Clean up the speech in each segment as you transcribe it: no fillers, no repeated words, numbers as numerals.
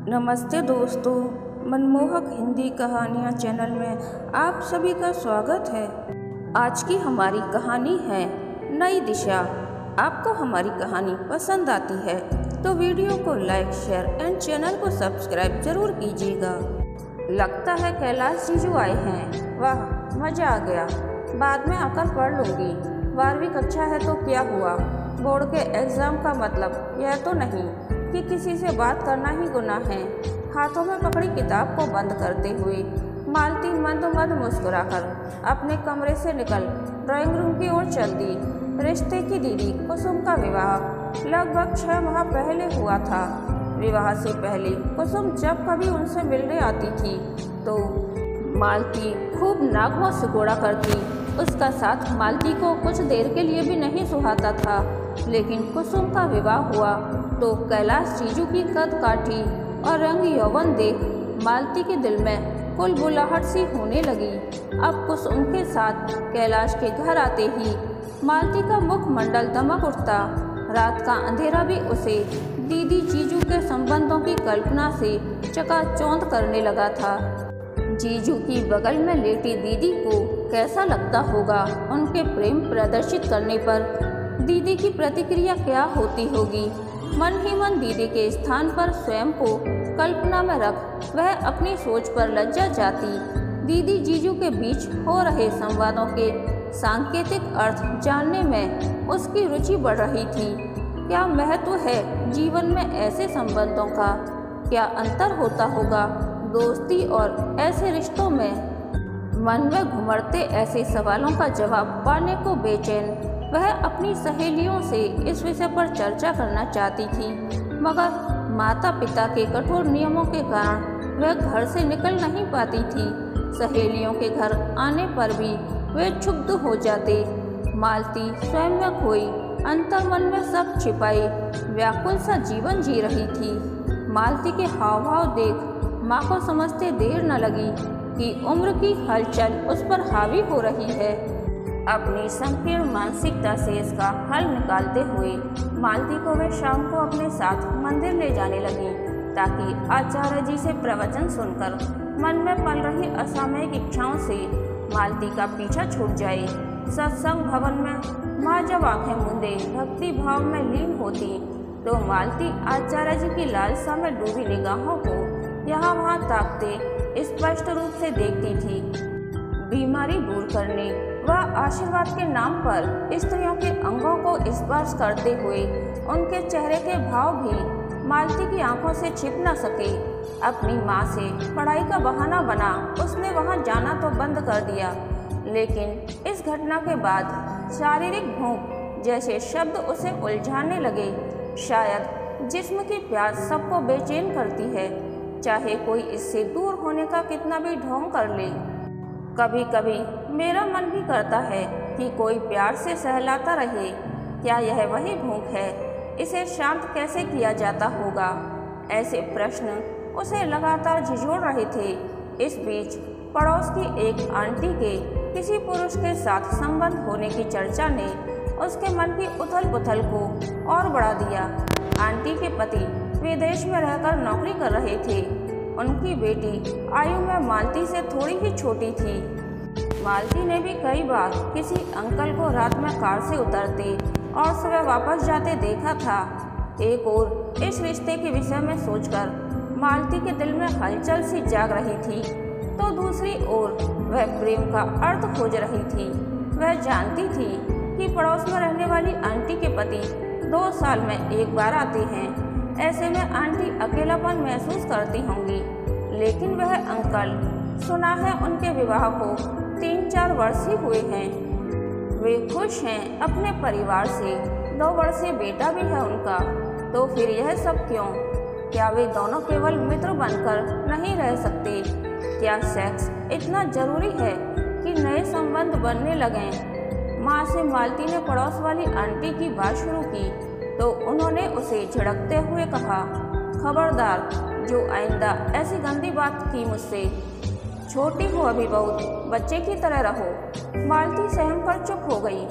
नमस्ते दोस्तों, मनमोहक हिंदी कहानियाँ चैनल में आप सभी का स्वागत है। आज की हमारी कहानी है नई दिशा। आपको हमारी कहानी पसंद आती है तो वीडियो को लाइक, शेयर एंड चैनल को सब्सक्राइब जरूर कीजिएगा। लगता है कैलाश जीजू आए हैं। वाह, मज़ा आ गया। बाद में आकर पढ़ लूँगी। 12वीं कक्षा है तो क्या हुआ, बोर्ड के एग्ज़ाम का मतलब यह तो नहीं कि किसी से बात करना ही गुनाह है। हाथों में पकड़ी किताब को बंद करते हुए मालती मंद मंद मुस्कुराकर अपने कमरे से निकल ड्राइंग रूम की ओर चल दी। रिश्ते की दीदी कुसुम का विवाह लगभग 6 माह पहले हुआ था। विवाह से पहले कुसुम जब कभी उनसे मिलने आती थी तो मालती खूब नागों सिकोड़ा करती। उसका साथ मालती को कुछ देर के लिए भी नहीं सुहाता था। लेकिन कुसुम का विवाह हुआ तो कैलाश जीजू की कद काठी और रंग यौवन देख मालती के दिल में कुलबुलाहट सी होने लगी। अब कुसुम के साथ कैलाश के घर आते ही मालती का मुखमंडल दमक उठता। रात का अंधेरा भी उसे दीदी जीजू के संबंधों की कल्पना से चकाचौंध करने लगा था। जीजू की बगल में लेटी दीदी को कैसा लगता होगा। उनके प्रेम प्रदर्शित करने पर दीदी की प्रतिक्रिया क्या होती होगी। मन ही मन दीदी के स्थान पर स्वयं को कल्पना में रख वह अपनी सोच पर लज्जा जाती। दीदी जीजू के बीच हो रहे संवादों के सांकेतिक अर्थ जानने में उसकी रुचि बढ़ रही थी। क्या महत्व है जीवन में ऐसे संबंधों का, क्या अंतर होता होगा दोस्ती और ऐसे रिश्तों में। मन में घुमड़ते ऐसे सवालों का जवाब पाने को बेचैन वह अपनी सहेलियों से इस विषय पर चर्चा करना चाहती थी, मगर माता पिता के कठोर नियमों के कारण वह घर से निकल नहीं पाती थी। सहेलियों के घर आने पर भी वे क्षुब्ध हो जाते। मालती स्वयं में खोई अंतर्मन में सब छिपाई व्याकुल सा जीवन जी रही थी। मालती के हाव भाव देख माँ को समझते देर न लगी कि उम्र की हलचल उस पर हावी हो रही है। अपनी संकीर्ण मानसिकता से इसका हल निकालते हुए मालती को वे शाम को अपने साथ मंदिर ले जाने लगी, ताकि आचार्य जी से प्रवचन सुनकर मन में पल रही असामयिक इच्छाओं से मालती का पीछा छूट जाए। सत्संग भवन में माँ जब आंखें मूंदे भक्ति भाव में लीन होती तो मालती आचार्य जी की लालसा में डूबी निगाहों को यहाँ वहाँ ताकते स्पष्ट रूप से देखती थी। बीमारी दूर करने व आशीर्वाद के नाम पर स्त्रियों के अंगों को स्पर्श करते हुए उनके चेहरे के भाव भी मालती की आंखों से छिप न सके। अपनी माँ से पढ़ाई का बहाना बना उसने वहाँ जाना तो बंद कर दिया, लेकिन इस घटना के बाद शारीरिक भूख जैसे शब्द उसे उलझाने लगे। शायद जिस्म की प्यास सबको बेचैन करती है, चाहे कोई इससे दूर होने का कितना भी ढोंग कर ले। कभी कभी मेरा मन भी करता है कि कोई प्यार से सहलाता रहे। क्या यह वही भूख है? इसे शांत कैसे किया जाता होगा? ऐसे प्रश्न उसे लगातार झिझोड़ रहे थे। इस बीच पड़ोस की एक आंटी के किसी पुरुष के साथ संबंध होने की चर्चा ने उसके मन की उथल पुथल को और बढ़ा दिया। आंटी के पति विदेश में रहकर नौकरी कर रहे थे। उनकी बेटी आयु में मालती से थोड़ी ही छोटी थी। मालती ने भी कई बार किसी अंकल को रात में कार से उतरते और सुबह वापस जाते देखा था। एक ओर इस रिश्ते के विषय में सोचकर मालती के दिल में हलचल सी जाग रही थी, तो दूसरी ओर वह प्रेम का अर्थ खोज रही थी। वह जानती थी कि पड़ोस में रहने वाली आंटी के पति 2 साल में एक बार आते हैं। ऐसे में आंटी अकेलापन महसूस करती होंगी, लेकिन वह अंकल, सुना है उनके विवाह को 3-4 वर्ष ही हुए हैं। वे खुश हैं अपने परिवार से, 2 वर्षीय बेटा भी है उनका। तो फिर यह सब क्यों? क्या वे दोनों केवल मित्र बनकर नहीं रह सकते? क्या सेक्स इतना जरूरी है कि नए संबंध बनने लगें? माँ से मालती ने पड़ोस वाली आंटी की बात शुरू की तो उन्होंने उसे झिड़कते हुए कहा, खबरदार, जो आइंदा ऐसी गंदी बात की मुझसे। छोटी हो अभी बहुत, बच्चे की तरह रहो। मालती सहम कर चुप हो गई।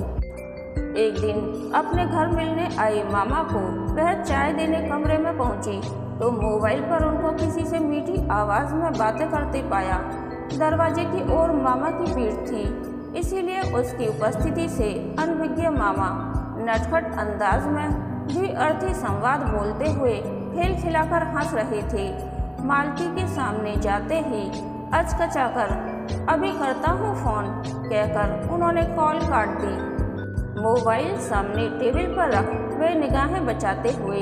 एक दिन अपने घर मिलने आए मामा को वह चाय देने कमरे में पहुंची तो मोबाइल पर उनको किसी से मीठी आवाज़ में बातें करते पाया। दरवाजे की ओर मामा की भीड़ थी, इसीलिए उसकी उपस्थिति से अनभिज्ञ मामा नटखट अंदाज में द्विअर्थी संवाद बोलते हुए खिलखिलाकर हंस रहे थे। मालती के सामने जाते ही अचकचाकर अभी करता हूँ फ़ोन कहकर उन्होंने कॉल काट दी। मोबाइल सामने टेबल पर रख वे निगाहें बचाते हुए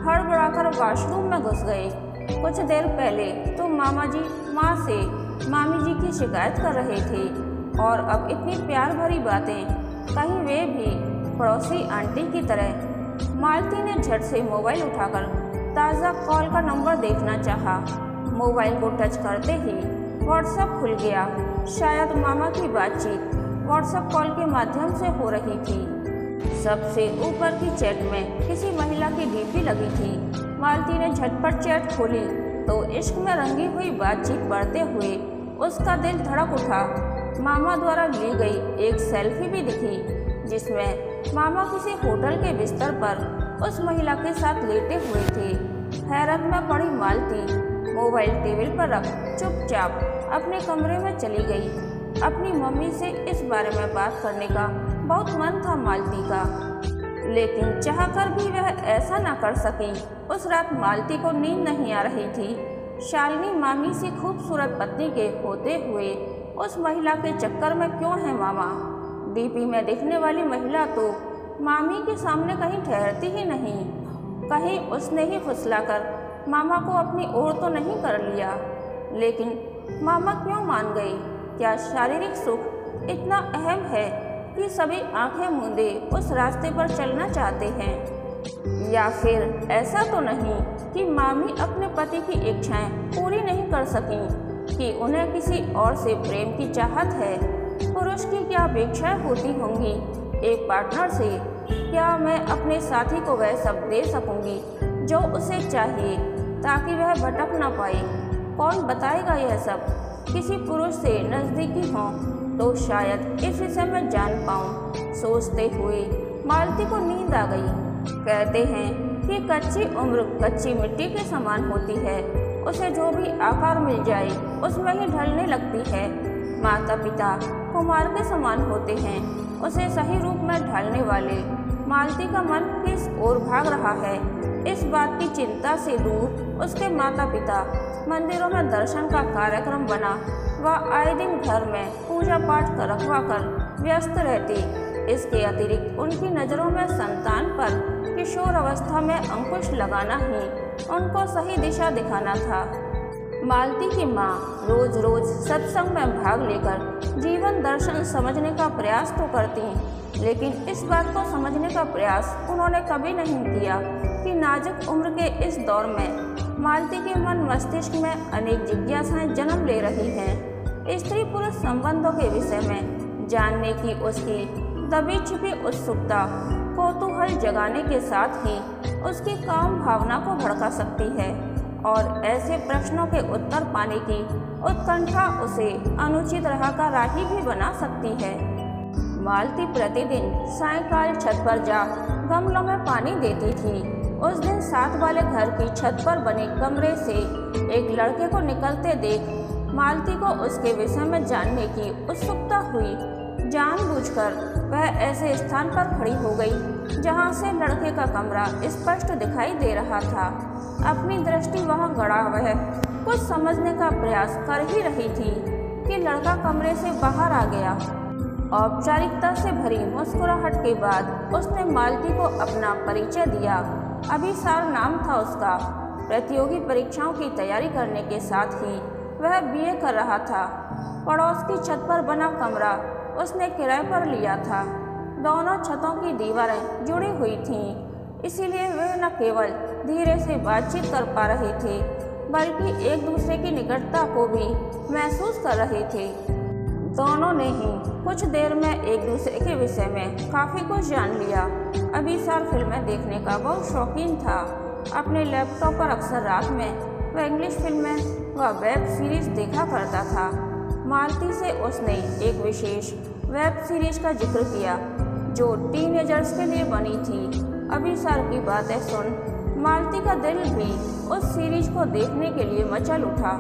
हड़बड़ाकर वॉशरूम में घुस गए। कुछ देर पहले तो मामा जी माँ से मामी जी की शिकायत कर रहे थे और अब इतनी प्यार भरी बातें, कहीं वे भी पड़ोसी आंटी की तरह। मालती ने झट से मोबाइल उठाकर ताज़ा कॉल का नंबर देखना चाहा। मोबाइल को टच करते ही व्हाट्सएप खुल गया। शायद मामा की बातचीत व्हाट्सएप कॉल के माध्यम से हो रही थी। सबसे ऊपर की चैट में किसी महिला की डीपी लगी थी। मालती ने झटपट चैट खोली तो इश्क में रंगी हुई बातचीत पढ़ते हुए उसका दिल धड़क उठा। मामा द्वारा ली गई एक सेल्फी भी दिखी, जिसमें मामा किसी होटल के बिस्तर पर उस महिला के साथ लेटे हुए थे। हैरत में पड़ी मालती मोबाइल टेबल पर रख चुपचाप अपने कमरे में चली गई। अपनी मम्मी से इस बारे में बात करने का बहुत मन था मालती का, लेकिन चाहकर भी वह ऐसा न कर सकी। उस रात मालती को नींद नहीं आ रही थी। शालिनी मामी सी खूबसूरत पत्नी के होते हुए उस महिला के चक्कर में क्यों है मामा? डीपी में दिखने वाली महिला तो मामी के सामने कहीं ठहरती ही नहीं। कहीं उसने ही फुसलाकर मामा को अपनी ओर तो नहीं कर लिया, लेकिन मामा क्यों मान गई? क्या शारीरिक सुख इतना अहम है कि सभी आंखें मूंदे उस रास्ते पर चलना चाहते हैं? या फिर ऐसा तो नहीं कि मामी अपने पति की इच्छाएं पूरी नहीं कर सकीं, कि उन्हें किसी और से प्रेम की चाहत है? पुरुष की क्या अपेक्षाएं होती होंगी एक पार्टनर से? क्या मैं अपने साथी को वह सब दे सकूंगी जो उसे चाहिए ताकि वह भटक ना पाए? कौन बताएगा यह सब? किसी पुरुष से नज़दीकी हो तो शायद इस विषय में जान पाऊँ। सोचते हुए मालती को नींद आ गई। कहते हैं कि कच्ची उम्र कच्ची मिट्टी के समान होती है, उसे जो भी आकार मिल जाए उसमें ही ढलने लगती है। माता पिता कुमार के समान होते हैं, उसे सही रूप में ढालने वाले। मालती का मन किस ओर भाग रहा है, इस बात की चिंता से दूर उसके माता पिता मंदिरों में दर्शन का कार्यक्रम बना। वह आए दिन घर में पूजा पाठ कर रखवा कर व्यस्त रहती। इसके अतिरिक्त उनकी नज़रों में संतान पर किशोर अवस्था में अंकुश लगाना ही उनको सही दिशा दिखाना था। मालती की माँ रोज रोज सत्संग में भाग लेकर जीवन दर्शन समझने का प्रयास तो करती, लेकिन इस बात को समझने का प्रयास उन्होंने कभी नहीं किया कि नाजुक उम्र के इस दौर में मालती के मन मस्तिष्क में अनेक जिज्ञासाएं जन्म ले रही हैं। स्त्री पुरुष संबंधों के विषय में जानने की उसकी दबी छिपी उत्सुकता कौतूहल जगाने के साथ ही उसकी काम भावना को भड़का सकती है और ऐसे प्रश्नों के उत्तर पाने की उत्कंठा उसे अनुचित राह का राही भी बना सकती है। मालती प्रतिदिन सायंकाल छत पर जा गमलों में पानी देती थी। उस दिन साथ वाले घर की छत पर बने कमरे से एक लड़के को निकलते देख मालती को उसके विषय में जानने की उत्सुकता हुई। जानबूझकर वह ऐसे स्थान पर खड़ी हो गई जहां से लड़के का कमरा स्पष्ट दिखाई दे रहा था। अपनी दृष्टि वहां गड़ा वह कुछ समझने का प्रयास कर ही रही थी कि लड़का कमरे से बाहर आ गया। औपचारिकता से भरी मुस्कुराहट के बाद उसने मालती को अपना परिचय दिया। अभिसार नाम था उसका। प्रतियोगी परीक्षाओं की तैयारी करने के साथ ही वह बीए कर रहा था। पड़ोस की छत पर बना कमरा उसने किराए पर लिया था। दोनों छतों की दीवारें जुड़ी हुई थीं, इसीलिए वे न केवल धीरे से बातचीत कर पा रहे थे बल्कि एक दूसरे की निकटता को भी महसूस कर रहे थे। दोनों ने ही कुछ देर में एक दूसरे के विषय में काफ़ी कुछ जान लिया। अभिसार फिल्में देखने का बहुत शौकीन था। अपने लैपटॉप पर अक्सर रात में वह इंग्लिश फिल्में व वेब सीरीज़ देखा करता था। मालती से उसने एक विशेष वेब सीरीज़ का जिक्र किया जो टीनेजर्स के लिए बनी थी। अभिसार की बातें सुन मालती का दिल भी उस सीरीज को देखने के लिए मचल उठा।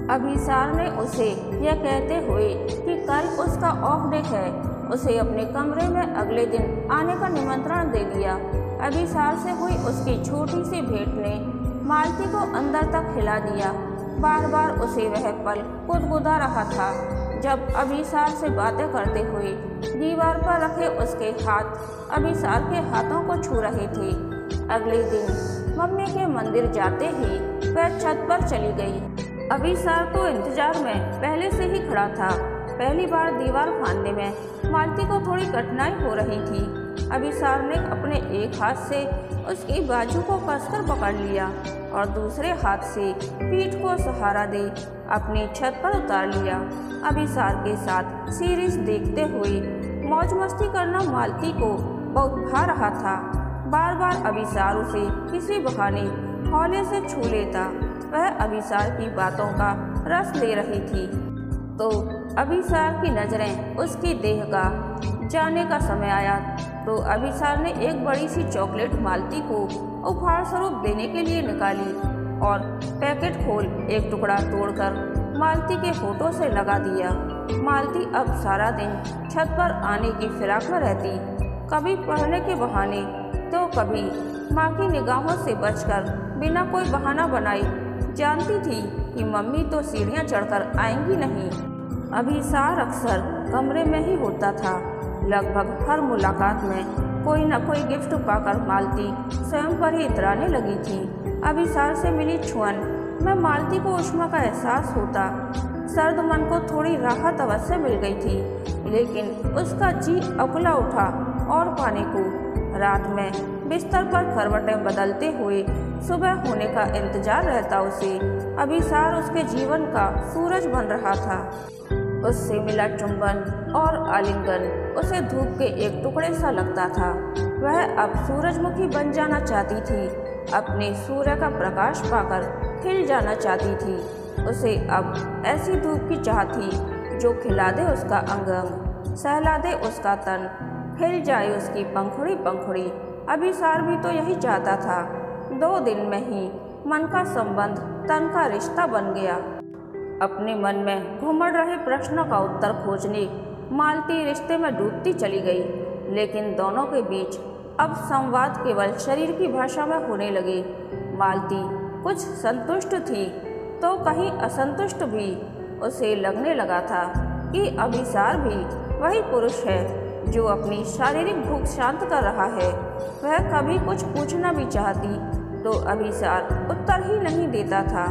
अभिसार ने उसे यह कहते हुए कि कल उसका ऑफ डे है, उसे अपने कमरे में अगले दिन आने का निमंत्रण दे दिया। अभिसार से हुई उसकी छोटी सी भेंट ने मालती को अंदर तक हिला दिया। बार बार उसे वह पल गुदगुदा रहा था जब अभिसार से बातें करते हुए दीवार पर रखे उसके हाथ अभिसार के हाथों को छू रहे थे। अगले दिन मम्मी के मंदिर जाते ही वह छत पर चली गई। अभिसार तो इंतजार में पहले से ही खड़ा था। पहली बार दीवार फांदने में मालती को थोड़ी कठिनाई हो रही थी। अभिसार ने अपने एक हाथ से उसकी बाजू को कसकर पकड़ लिया और दूसरे हाथ से पीठ को सहारा दे अपनी छत पर उतार लिया। अभिसार के साथ सीरीज देखते हुए मौज मस्ती करना मालती को बहुत भा रहा था। बार बार अभिसार उसे किसी बहाने हौले से छू लेता। वह अभिसार की बातों का रस ले रही थी तो अभिसार की नज़रें उसकी देह का जाने का समय आया तो अभिसार ने एक बड़ी सी चॉकलेट मालती को उपहार स्वरूप देने के लिए निकाली और पैकेट खोल एक टुकड़ा तोड़कर मालती के होठों से लगा दिया। मालती अब सारा दिन छत पर आने की फिराक में रहती, कभी पढ़ने के बहाने तो कभी माँ की निगाहों से बचकर बिना कोई बहाना बनाए। जानती थी कि मम्मी तो सीढ़ियाँ चढ़कर आएंगी नहीं। अभिसार अक्सर कमरे में ही होता था। लगभग हर मुलाकात में कोई न कोई गिफ्ट पाकर मालती स्वयं पर ही इतराने लगी थी। अभिसार से मिली छुअन में मालती को उष्मा का एहसास होता। सर्द मन को थोड़ी राहत अवश्य मिल गई थी, लेकिन उसका जी अकुला उठा और पाने को। रात में बिस्तर पर करवटें बदलते हुए सुबह होने का इंतजार रहता उसे। अभिसार उसके जीवन का सूरज बन रहा था। उससे मिला चुंबन और आलिंगन उसे धूप के एक टुकड़े सा लगता था। वह अब सूरजमुखी बन जाना चाहती थी, अपने सूर्य का प्रकाश पाकर खिल जाना चाहती थी। उसे अब ऐसी धूप की चाह थी जो खिला दे उसका अंग अंग, सहला दे उसका तन, हिल जाए उसकी पंखुड़ी पंखुड़ी। अभिसार भी तो यही चाहता था। 2 दिन में ही मन का संबंध तन का रिश्ता बन गया। अपने मन में घूमड़ रहे प्रश्नों का उत्तर खोजने मालती रिश्ते में डूबती चली गई, लेकिन दोनों के बीच अब संवाद केवल शरीर की भाषा में होने लगे। मालती कुछ संतुष्ट थी तो कहीं असंतुष्ट भी। उसे लगने लगा था कि अभिसार भी वही पुरुष है जो अपनी शारीरिक भूख शांत कर रहा है। वह कभी कुछ पूछना भी चाहती तो अभिसार उत्तर ही नहीं देता था।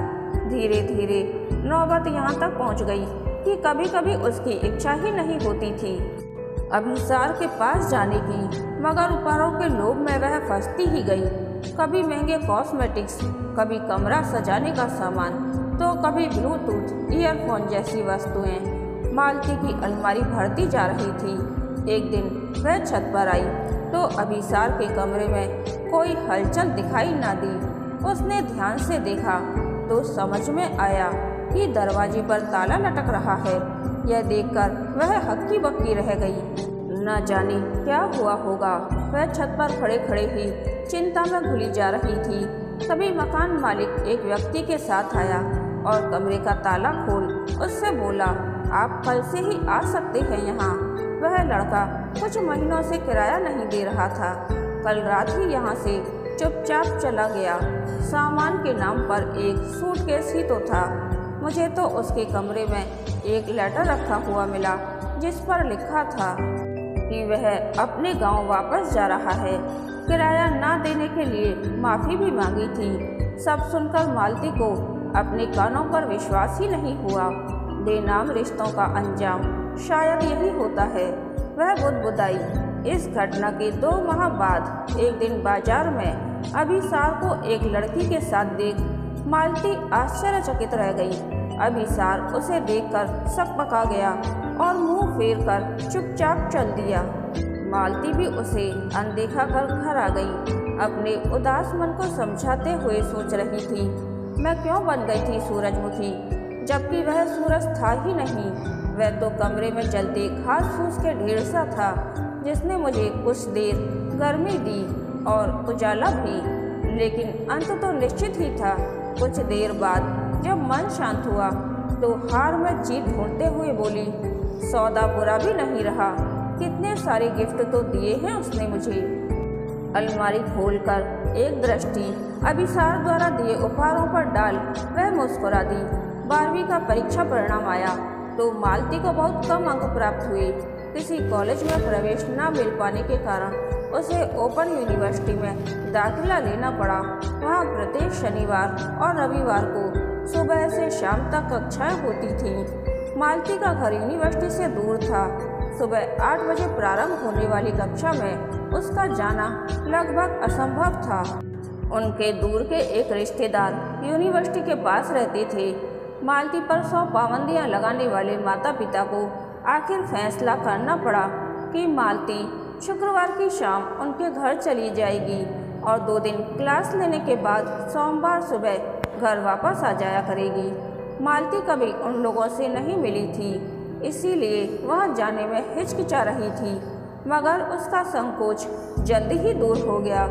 धीरे धीरे नौबत यहाँ तक पहुँच गई कि कभी कभी उसकी इच्छा ही नहीं होती थी अभिसार के पास जाने की, मगर उपहारों के लोभ में वह फंसती ही गई। कभी महंगे कॉस्मेटिक्स, कभी कमरा सजाने का सामान, तो कभी ब्लूटूथ ईयरफोन जैसी वस्तुएं मालती की अलमारी भरती जा रही थी। एक दिन वह छत पर आई तो अभिसार के कमरे में कोई हलचल दिखाई न दी। उसने ध्यान से देखा तो समझ में आया कि दरवाजे पर ताला लटक रहा है। यह देखकर वह हक्की बक्की रह गई। न जाने क्या हुआ होगा। वह छत पर खड़े खड़े ही चिंता में घुली जा रही थी। तभी मकान मालिक एक व्यक्ति के साथ आया और कमरे का ताला खोल उससे बोला, आप कल से ही आ सकते हैं यहाँ। वह लड़का कुछ महीनों से किराया नहीं दे रहा था। कल रात ही यहाँ से चुपचाप चला गया। सामान के नाम पर एक सूटकेस ही तो था। मुझे तो उसके कमरे में एक लेटर रखा हुआ मिला जिस पर लिखा था कि वह अपने गांव वापस जा रहा है। किराया ना देने के लिए माफ़ी भी मांगी थी। सब सुनकर मालती को अपने कानों पर विश्वास ही नहीं हुआ। बेनाम रिश्तों का अंजाम शायद यही होता है। वह बुदबुदाई। इस घटना के 2 माह बाद एक दिन बाजार में अभिसार को एक लड़की के साथ देख मालती आश्चर्यचकित रह गई। अभिसार उसे देखकर सकपका गया और मुंह फेर कर चुपचाप चल दिया। मालती भी उसे अनदेखा कर घर आ गई। अपने उदास मन को समझाते हुए सोच रही थी, मैं क्यों बन गई थी सूरजमुखी, जबकि वह सूरज था ही नहीं। वह तो कमरे में जलते घास फूस के ढेर सा था जिसने मुझे कुछ देर गर्मी दी और उजाला भी। लेकिन अंत तो निश्चित ही था। कुछ देर बाद जब मन शांत हुआ तो हार में जीत ढूंढते हुए बोली, सौदा बुरा भी नहीं रहा, कितने सारे गिफ्ट तो दिए हैं उसने मुझे। अलमारी खोलकर एक दृष्टि अभिसार द्वारा दिए उपहारों पर डाल वह मुस्कुरा दी। 12वीं का परीक्षा परिणाम आया तो मालती को बहुत कम अंक प्राप्त हुए। किसी कॉलेज में प्रवेश न मिल पाने के कारण उसे ओपन यूनिवर्सिटी में दाखिला लेना पड़ा। वहाँ प्रत्येक शनिवार और रविवार को सुबह से शाम तक कक्षाएं होती थीं। मालती का घर यूनिवर्सिटी से दूर था। सुबह 8 बजे प्रारंभ होने वाली कक्षा में उसका जाना लगभग असंभव था। उनके दूर के एक रिश्तेदार यूनिवर्सिटी के पास रहते थे। मालती पर 100 पाबंदियां लगाने वाले माता पिता को आखिर फैसला करना पड़ा कि मालती शुक्रवार की शाम उनके घर चली जाएगी और 2 दिन क्लास लेने के बाद सोमवार सुबह घर वापस आ जाया करेगी। मालती कभी उन लोगों से नहीं मिली थी, इसीलिए वह जाने में हिचकिचा रही थी, मगर उसका संकोच जल्दी ही दूर हो गया।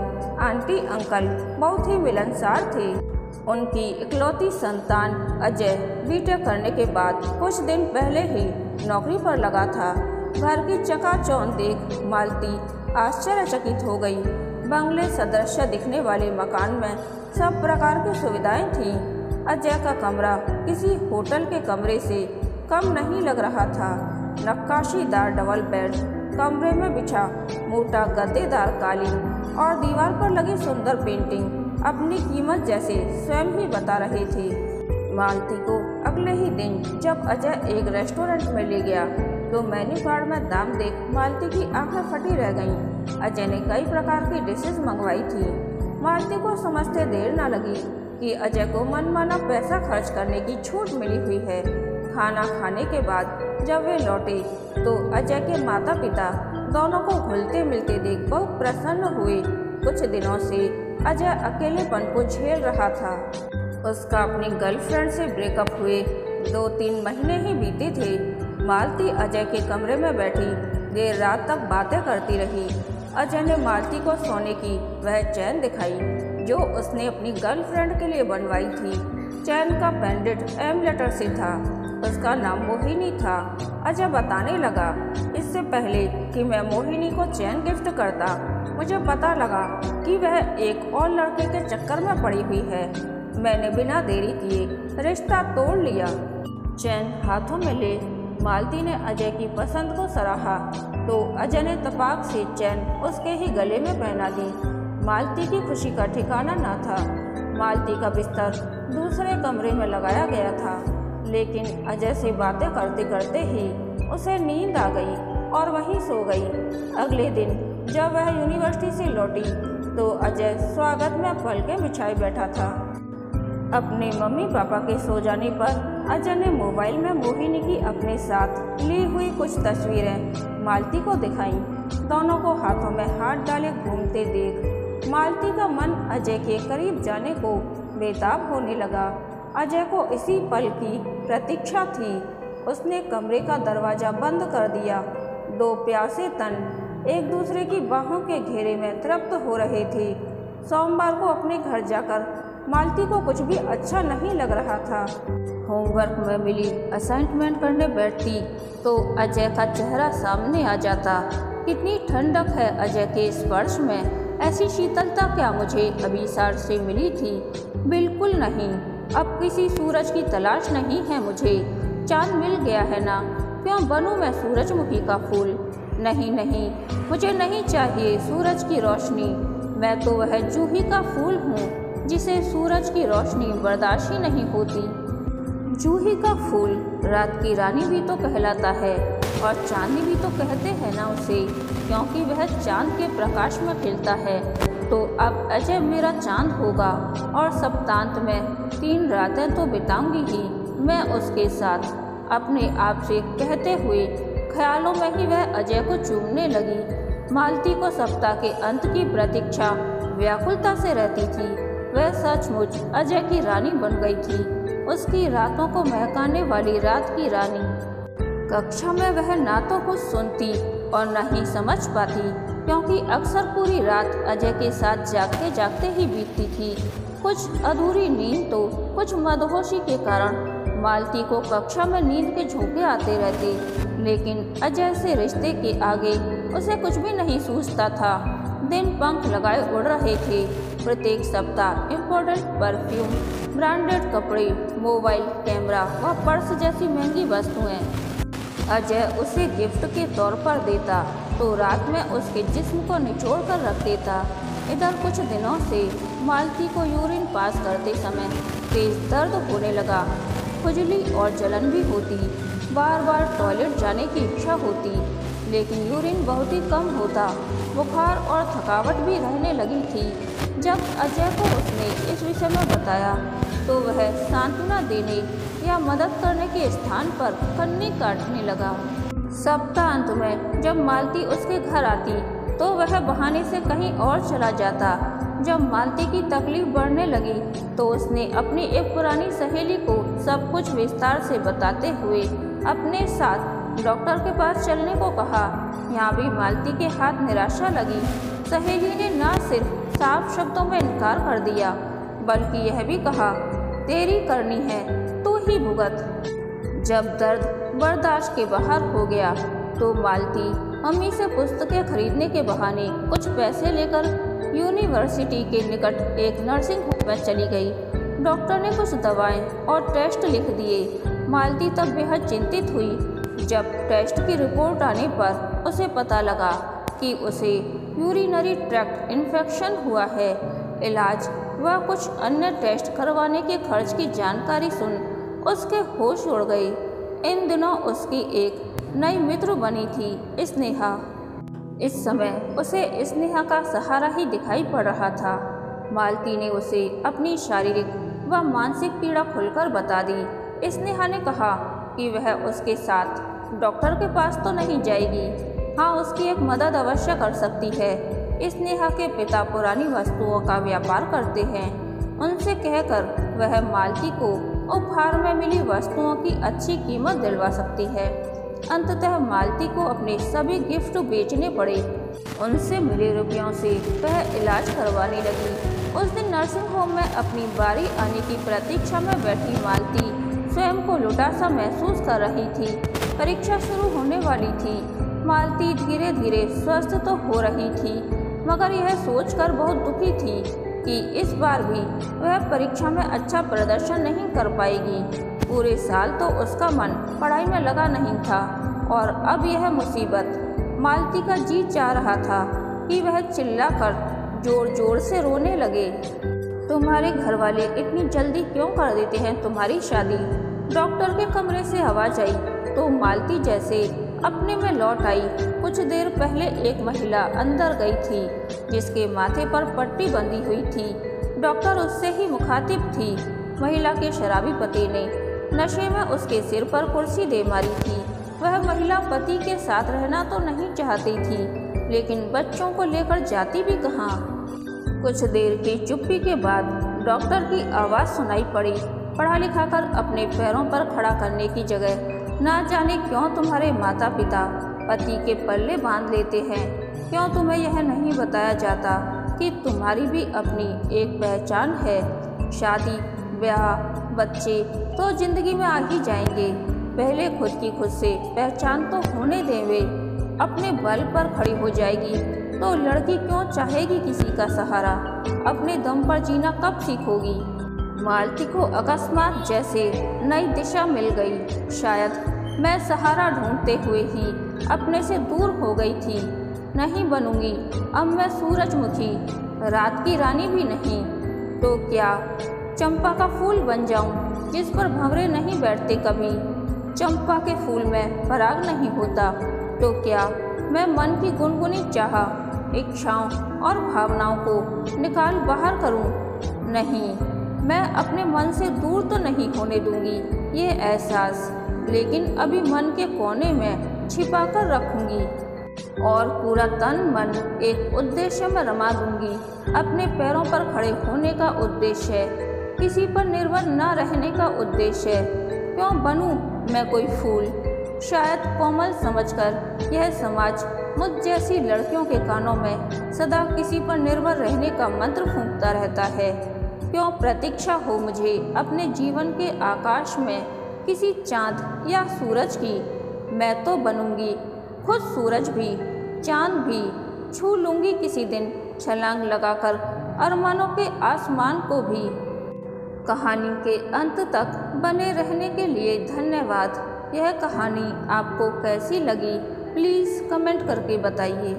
आंटी अंकल बहुत ही मिलनसार थे। उनकी इकलौती संतान अजय बीटेक करने के बाद कुछ दिन पहले ही नौकरी पर लगा था। घर की चकाचौंध देख मालती आश्चर्यचकित हो गई। बंगले सदृश दिखने वाले मकान में सब प्रकार की सुविधाएं थीं। अजय का कमरा किसी होटल के कमरे से कम नहीं लग रहा था। नक्काशीदार डबल बेड, कमरे में बिछा मोटा गद्देदार कालीन और दीवार पर लगी सुंदर पेंटिंग अपनी कीमत जैसे स्वयं ही बता रहे थे। मालती को अगले ही दिन जब अजय एक रेस्टोरेंट में ले गया तो मेन्यू कार्ड में दाम देख मालती की आंखें फटी रह गईं। अजय ने कई प्रकार की डिशेज मंगवाई थी। मालती को समझते देर न लगी कि अजय को मनमाना पैसा खर्च करने की छूट मिली हुई है। खाना खाने के बाद जब वे लौटे तो अजय के माता पिता दोनों को घुलते मिलते देख बहुत प्रसन्न हुए। कुछ दिनों से अजय अकेलेपन को झेल रहा था। उसका अपनी गर्लफ्रेंड से ब्रेकअप हुए 2-3 महीने ही बीते थे। मालती अजय के कमरे में बैठी देर रात तक बातें करती रही। अजय ने मालती को सोने की वह चैन दिखाई जो उसने अपनी गर्लफ्रेंड के लिए बनवाई थी। चैन का पेंडेंट एम लेटर से था। उसका नाम मोहिनी था। अजय बताने लगा, इससे पहले कि मैं मोहिनी को चैन गिफ्ट करता, मुझे पता लगा कि वह एक और लड़के के चक्कर में पड़ी हुई है। मैंने बिना देरी किए रिश्ता तोड़ लिया। चैन हाथों में ले मालती ने अजय की पसंद को सराहा तो अजय ने तपाक से चैन उसके ही गले में पहना दी। मालती की खुशी का ठिकाना न था। मालती का बिस्तर दूसरे कमरे में लगाया गया था, लेकिन अजय से बातें करते करते ही उसे नींद आ गई और वहीं सो गई। अगले दिन जब वह यूनिवर्सिटी से लौटी तो अजय स्वागत में पलकें बिछाए बैठा था। अपने मम्मी पापा के सो जाने पर अजय ने मोबाइल में मोहिनी की अपने साथ ली हुई कुछ तस्वीरें मालती को दिखाईं। दोनों को हाथों में हाथ डाले घूमते देख मालती का मन अजय के करीब जाने को बेताब होने लगा। अजय को इसी पल की प्रतीक्षा थी। उसने कमरे का दरवाज़ा बंद कर दिया। 2 प्यासे तन एक दूसरे की बाहों के घेरे में तृप्त हो रहे थे। सोमवार को अपने घर जाकर मालती को कुछ भी अच्छा नहीं लग रहा था। होमवर्क में मिली असाइनमेंट करने बैठती तो अजय का चेहरा सामने आ जाता। कितनी ठंडक है अजय के स्पर्श में, ऐसी शीतलता क्या मुझे अभिसार से मिली थी? बिल्कुल नहीं। अब किसी सूरज की तलाश नहीं है मुझे। चांद मिल गया है ना, क्यों बनूं मैं सूरजमुखी का फूल? नहीं नहीं, मुझे नहीं चाहिए सूरज की रोशनी। मैं तो वह जूही का फूल हूँ जिसे सूरज की रोशनी बर्दाश्त ही नहीं होती। जूही का फूल रात की रानी भी तो कहलाता है और चांदनी भी तो कहते हैं ना उसे, क्योंकि वह चांद के प्रकाश में खिलता है। तो अब अजय मेरा चांद होगा और सप्तांत में 3 रातें तो बिताऊंगी ही मैं उसके साथ। अपने आप से कहते हुए ख्यालों में ही वह अजय को चूमने लगी। मालती को सप्ताह के अंत की प्रतीक्षा व्याकुलता से रहती थी। वह सचमुच अजय की रानी बन गई थी, उसकी रातों को महकाने वाली रात की रानी। कक्षा में वह ना तो कुछ सुनती और न ही समझ पाती। क्योंकि अक्सर पूरी रात अजय के साथ जागते जागते ही बीतती थी। कुछ अधूरी नींद तो कुछ मदहोशी के कारण मालती को कक्षा में नींद के झोंके आते रहते, लेकिन अजय से रिश्ते के आगे उसे कुछ भी नहीं सूझता था। दिन पंख लगाए उड़ रहे थे। प्रत्येक सप्ताह इम्पोर्टेंट परफ्यूम, ब्रांडेड कपड़े, मोबाइल, कैमरा व पर्स जैसी महंगी वस्तुएं अजय उसे गिफ्ट के तौर पर देता तो रात में उसके जिस्म को निचोड़ कर रख देता। इधर कुछ दिनों से मालती को यूरिन पास करते समय तेज दर्द होने लगा। खुजली और जलन भी होती, बार बार टॉयलेट जाने की इच्छा होती, लेकिन यूरिन बहुत ही कम होता। बुखार और थकावट भी रहने लगी थी। जब अजय को उसने इस विषय में बताया तो वह सांत्वना देने या मदद करने के स्थान पर कन्नी काटने लगा। सप्ताहांत में जब मालती उसके घर आती तो वह बहाने से कहीं और चला जाता। जब मालती की तकलीफ बढ़ने लगी तो उसने अपनी एक पुरानी सहेली को सब कुछ विस्तार से बताते हुए अपने साथ डॉक्टर के पास चलने को कहा। यहाँ भी मालती के हाथ निराशा लगी। सहेली ने न सिर्फ साफ शब्दों में इनकार कर दिया बल्कि यह भी कहा, तेरी करनी है, तू ही भुगत। जब दर्द बर्दाश्त के बाहर हो गया तो मालती मम्मी से पुस्तकें खरीदने के बहाने कुछ पैसे लेकर यूनिवर्सिटी के निकट एक नर्सिंग होम में चली गई। डॉक्टर ने कुछ दवाएं और टेस्ट लिख दिए। मालती तब बेहद चिंतित हुई जब टेस्ट की रिपोर्ट आने पर उसे पता लगा कि उसे यूरिनरी ट्रैक्ट इन्फेक्शन हुआ है। इलाज व कुछ अन्य टेस्ट करवाने के खर्च की जानकारी सुन उसके होश उड़ गए। इन दिनों उसकी एक नई मित्र बनी थी, स्नेहा। इस समय उसे स्नेहा का सहारा ही दिखाई पड़ रहा था। मालती ने उसे अपनी शारीरिक व मानसिक पीड़ा खुलकर बता दी। स्नेहा ने कहा कि वह उसके साथ डॉक्टर के पास तो नहीं जाएगी, हाँ उसकी एक मदद अवश्य कर सकती है। स्नेहा के पिता पुरानी वस्तुओं का व्यापार करते हैं, उनसे कहकर वह मालती को उपहार में मिली वस्तुओं की अच्छी कीमत दिलवा सकती है। अंततः मालती को अपने सभी गिफ्ट बेचने पड़े। उनसे मिले रुपयों से वह इलाज करवाने लगी। उस दिन नर्सिंग होम में अपनी बारी आने की प्रतीक्षा में बैठी मालती स्वयं को लुटा सा महसूस कर रही थी। परीक्षा शुरू होने वाली थी। मालती धीरे धीरे स्वस्थ तो हो रही थी, मगर यह सोचकर बहुत दुखी थी कि इस बार भी वह परीक्षा में अच्छा प्रदर्शन नहीं कर पाएगी। पूरे साल तो उसका मन पढ़ाई में लगा नहीं था और अब यह मुसीबत। मालती का जी चाह रहा था कि वह चिल्लाकर जोर जोर से रोने लगे। तुम्हारे घर वाले इतनी जल्दी क्यों कर देते हैं तुम्हारी शादी? डॉक्टर के कमरे से आवाज आई तो मालती जैसे अपने में लौट आई। कुछ देर पहले एक महिला अंदर गई थी जिसके माथे पर पट्टी बंधी हुई थी। डॉक्टर उससे ही मुखातिब थी। महिला के शराबी पति ने नशे में उसके सिर पर कुर्सी दे मारी थी। वह महिला पति के साथ रहना तो नहीं चाहती थी, लेकिन बच्चों को लेकर जाती भी कहाँ। कुछ देर की चुप्पी के बाद डॉक्टर की आवाज़ सुनाई पड़ी। पढ़ा लिखा कर अपने पैरों पर खड़ा करने की जगह ना जाने क्यों तुम्हारे माता पिता पति के पल्ले बांध लेते हैं। क्यों तुम्हें यह नहीं बताया जाता कि तुम्हारी भी अपनी एक पहचान है? शादी, ब्याह, बच्चे तो जिंदगी में आ ही जाएंगे। पहले खुद की खुद से पहचान तो होने देवे। अपने बल पर खड़ी हो जाएगी तो लड़की क्यों चाहेगी किसी का सहारा? अपने दम पर जीना कब सीखोगी? मालती को अकस्मात जैसे नई दिशा मिल गई। शायद मैं सहारा ढूंढते हुए ही अपने से दूर हो गई थी। नहीं बनूंगी अब मैं सूरजमुखी, रात की रानी भी नहीं। तो क्या चंपा का फूल बन जाऊं जिस पर भंवरे नहीं बैठते कभी? चंपा के फूल में पराग नहीं होता। तो क्या मैं मन की गुनगुनी चाह, इच्छाओं और भावनाओं को निकाल बाहर करूं? नहीं, मैं अपने मन से दूर तो नहीं होने दूंगी ये एहसास, लेकिन अभी मन के कोने में छिपा कर रखूंगी और पूरा तन मन एक उद्देश्य में रमा दूंगी। अपने पैरों पर खड़े होने का उद्देश्य, किसी पर निर्भर न रहने का उद्देश्य। क्यों बनूं मैं कोई फूल? शायद कोमल समझकर यह समाज मुझ जैसी लड़कियों के कानों में सदा किसी पर निर्भर रहने का मंत्र फूंकता रहता है। क्यों प्रतीक्षा हो मुझे अपने जीवन के आकाश में किसी चांद या सूरज की। मैं तो बनूंगी खुद सूरज भी, चांद भी, छू लूंगी किसी दिन छलांग लगाकर अरमानों के आसमान को भी। कहानी के अंत तक बने रहने के लिए धन्यवाद। यह कहानी आपको कैसी लगी प्लीज़ कमेंट करके बताइए।